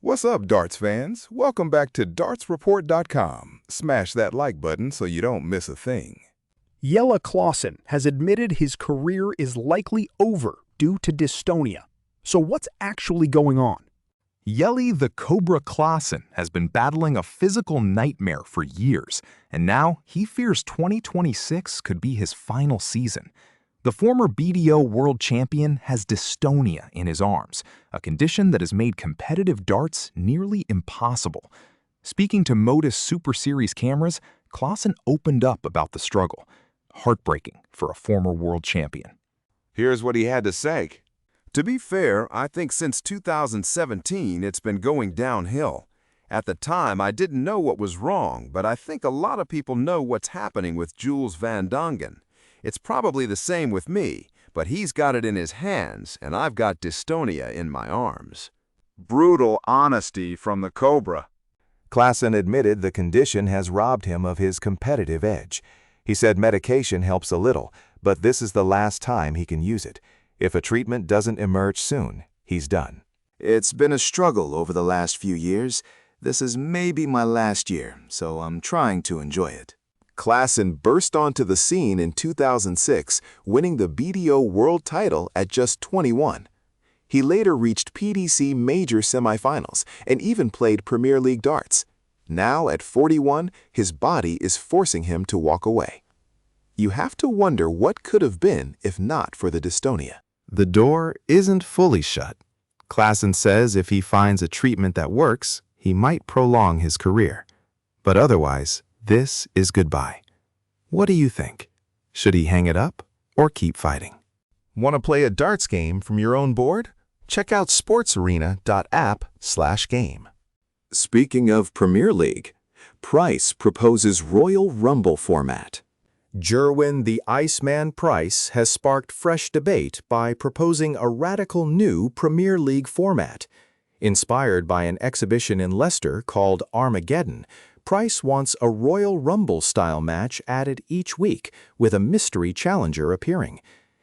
What's up, darts fans? Welcome back to dartsreport.com. Smash that like button so you don't miss a thing. Jelle Klaasen has admitted his career is likely over due to dystonia. So what's actually going on? Jelle the Cobra Klaasen has been battling a physical nightmare for years, and now he fears 2026 could be his final season. The former BDO world champion has dystonia in his arms, a condition that has made competitive darts nearly impossible. Speaking to Modus Super Series cameras, Klaasen opened up about the struggle. Heartbreaking for a former world champion. Here's what he had to say. To be fair, I think since 2017 it's been going downhill. At the time, I didn't know what was wrong, but I think a lot of people know what's happening with Jules Van Dongen. It's probably the same with me, but he's got it in his hands, and I've got dystonia in my arms. Brutal honesty from the Cobra. Klaasen admitted the condition has robbed him of his competitive edge. He said medication helps a little, but this is the last time he can use it. If a treatment doesn't emerge soon, he's done. It's been a struggle over the last few years. This is maybe my last year, so I'm trying to enjoy it. Klaasen burst onto the scene in 2006, winning the BDO world title at just 21. He later reached PDC major semifinals and even played Premier League darts. Now, at 41, his body is forcing him to walk away. You have to wonder what could have been if not for the dystonia. The door isn't fully shut. Klaasen says if he finds a treatment that works, he might prolong his career. But otherwise, this is goodbye. What do you think? Should he hang it up or keep fighting? Want to play a darts game from your own board? Check out sportsarena.app/game. Speaking of Premier League, Price proposes Royal Rumble format. Jerwin the Iceman Price has sparked fresh debate by proposing a radical new Premier League format. Inspired by an exhibition in Leicester called Armageddon, Price wants a Royal Rumble-style match added each week, with a mystery challenger appearing.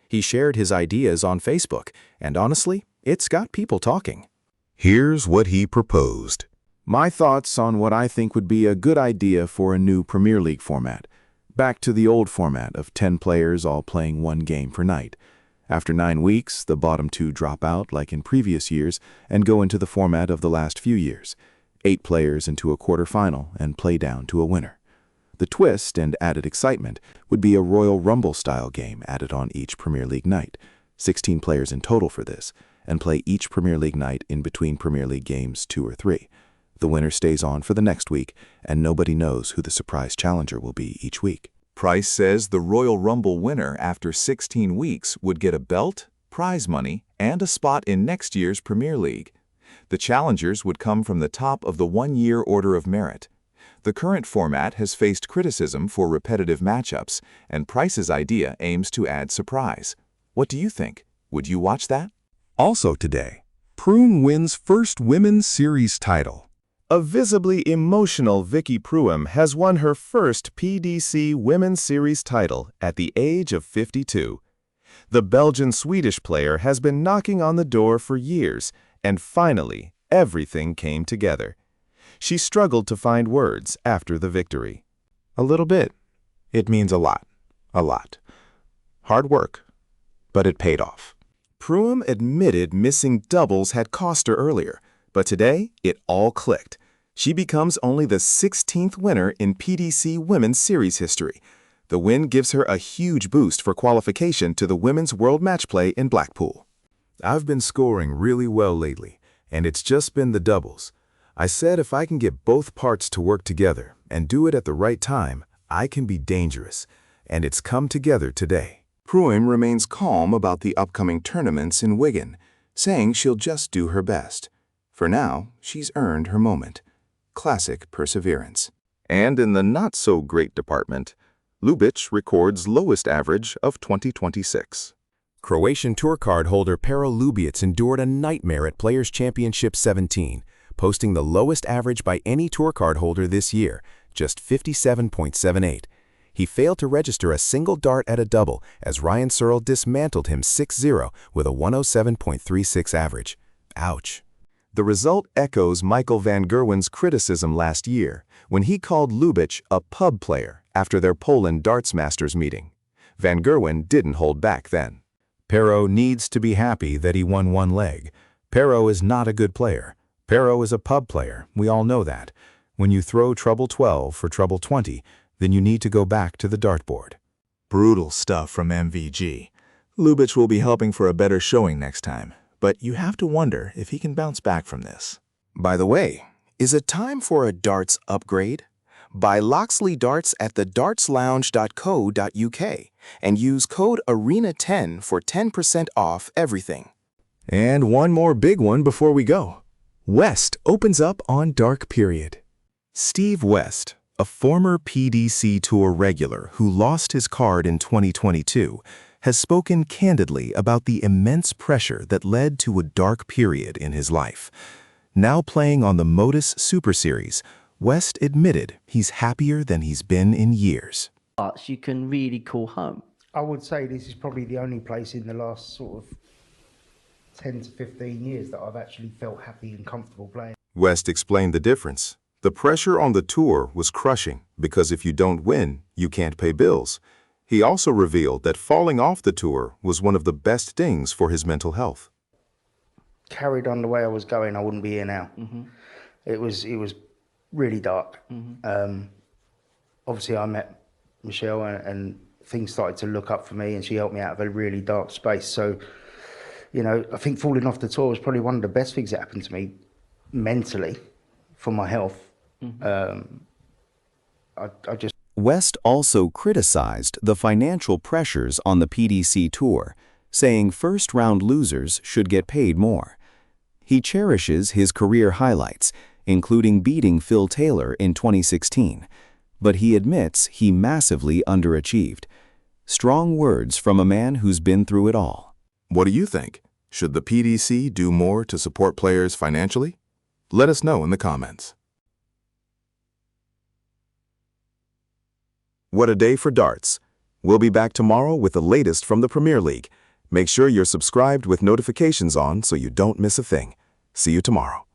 He shared his ideas on Facebook, and honestly, it's got people talking. Here's what he proposed. My thoughts on what I think would be a good idea for a new Premier League format. Back to the old format of 10 players all playing one game per night. After 9 weeks, the bottom 2 drop out like in previous years and go into the format of the last few years. 8 players into a quarterfinal and play down to a winner. The twist and added excitement would be a Royal Rumble-style game added on each Premier League night. 16 players in total for this, and play each Premier League night in between Premier League games 2 or 3. The winner stays on for the next week, and nobody knows who the surprise challenger will be each week. Price says the Royal Rumble winner after 16 weeks would get a belt, prize money, and a spot in next year's Premier League. The challengers would come from the top of the one-year order of merit. The current format has faced criticism for repetitive matchups, and Price's idea aims to add surprise. What do you think? Would you watch that? Also today, Prüm wins first Women's Series title. A visibly emotional Vicky Prüm has won her first PDC Women's Series title at the age of 52. The Belgian-Swedish player has been knocking on the door for years, and finally, everything came together. She struggled to find words after the victory. A little bit. It means a lot. A lot. Hard work, but it paid off. Prüm admitted missing doubles had cost her earlier, but today it all clicked. She becomes only the 16th winner in PDC Women's Series history. The win gives her a huge boost for qualification to the Women's World Match Play in Blackpool. I've been scoring really well lately, and it's just been the doubles. I said if I can get both parts to work together and do it at the right time, I can be dangerous, and it's come together today. Prüm remains calm about the upcoming tournaments in Wigan, saying she'll just do her best. For now, she's earned her moment. Classic perseverance. And in the not-so-great department, Lubitsch records lowest average of 2026. Croatian tour card holder Pero Lubitsch endured a nightmare at Players' Championship 17, posting the lowest average by any tour card holder this year, just 57.78. He failed to register a single dart at a double as Ryan Searle dismantled him 6-0 with a 107.36 average. Ouch. The result echoes Michael van Gerwen's criticism last year when he called Lubitsch a pub player after their Poland Darts Masters meeting. Van Gerwen didn't hold back then. Pero needs to be happy that he won one leg. Pero is not a good player. Pero is a pub player, we all know that. When you throw trouble 12 for trouble 20, then you need to go back to the dartboard. Brutal stuff from MVG. Lubitsch will be helping for a better showing next time, but you have to wonder if he can bounce back from this. By the way, is it time for a darts upgrade? Buy Loxley darts at thedartslounge.co.uk and use code ARENA10 for 10% off everything. And one more big one before we go. West opens up on Dark Period. Steve West, a former PDC Tour regular who lost his card in 2022, has spoken candidly about the immense pressure that led to a dark period in his life. Now playing on the Modus Super Series, West admitted he's happier than he's been in years. You can really call home. I would say this is probably the only place in the last sort of 10 to 15 years that I've actually felt happy and comfortable playing. West explained the difference. The pressure on the tour was crushing because if you don't win, you can't pay bills. He also revealed that falling off the tour was one of the best things for his mental health. Carried on the way I was going, I wouldn't be here now. It was really dark. Obviously, I met Michelle and things started to look up for me, and she helped me out of a really dark space. So, you know, I think falling off the tour was probably one of the best things that happened to me mentally for my health. West also criticized the financial pressures on the PDC Tour, saying first-round losers should get paid more. He cherishes his career highlights, including beating Phil Taylor in 2016, but he admits he massively underachieved. Strong words from a man who's been through it all. What do you think? Should the PDC do more to support players financially? Let us know in the comments. What a day for darts. We'll be back tomorrow with the latest from the Premier League. Make sure you're subscribed with notifications on so you don't miss a thing. See you tomorrow.